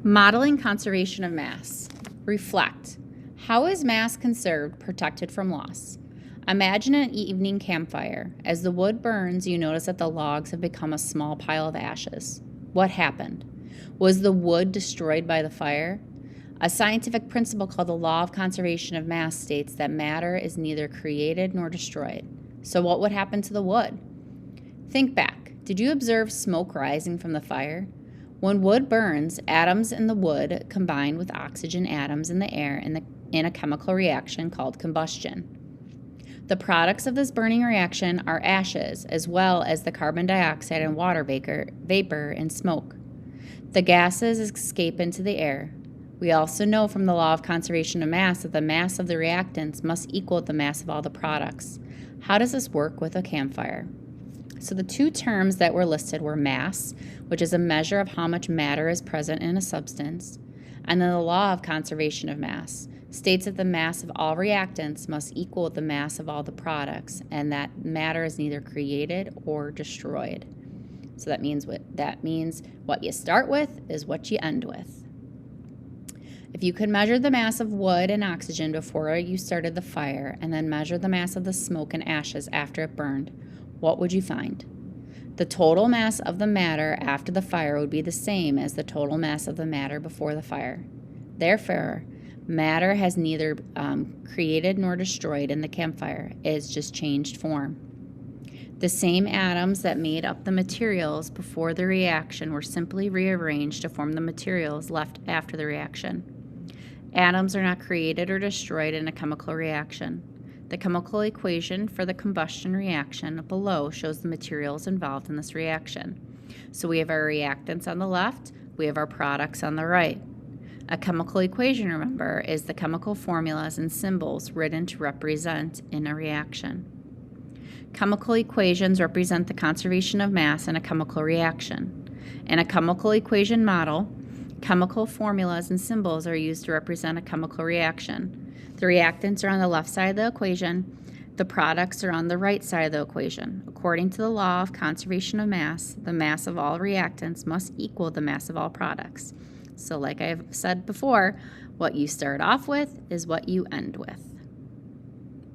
Modeling conservation of mass. Reflect. How is mass conserved, protected from loss? Imagine an evening campfire. As the wood burns, you notice that the logs have become a small pile of ashes. What happened? Was the wood destroyed by the fire? A scientific principle called the law of conservation of mass states that matter is neither created nor destroyed. So what would happen to the wood? Think back. Did you observe smoke rising from the fire? When wood burns, atoms in the wood combine with oxygen atoms in the air in a chemical reaction called combustion. The products of this burning reaction are ashes, as well as the carbon dioxide and water vapor and smoke. The gases escape into the air. We also know from the law of conservation of mass that the mass of the reactants must equal the mass of all the products. How does this work with a campfire? So the two terms that were listed were mass, which is a measure of how much matter is present in a substance, and then the law of conservation of mass states that the mass of all reactants must equal the mass of all the products, and that matter is neither created or destroyed. So that means what you start with is what you end with. If you could measure the mass of wood and oxygen before you started the fire, and then measure the mass of the smoke and ashes after it burned, what would you find? The total mass of the matter after the fire would be the same as the total mass of the matter before the fire. Therefore, matter has neither created nor destroyed in the campfire. It has just changed form. The same atoms that made up the materials before the reaction were simply rearranged to form the materials left after the reaction. Atoms are not created or destroyed in a chemical reaction. The chemical equation for the combustion reaction below shows the materials involved in this reaction. So we have our reactants on the left, we have our products on the right. A chemical equation, remember, is the chemical formulas and symbols written to represent in a reaction. Chemical equations represent the conservation of mass in a chemical reaction. In a chemical equation model, chemical formulas and symbols are used to represent a chemical reaction. The reactants are on the left side of the equation. The products are on the right side of the equation. According to the law of conservation of mass, the mass of all reactants must equal the mass of all products. So like I've said before, what you start off with is what you end with.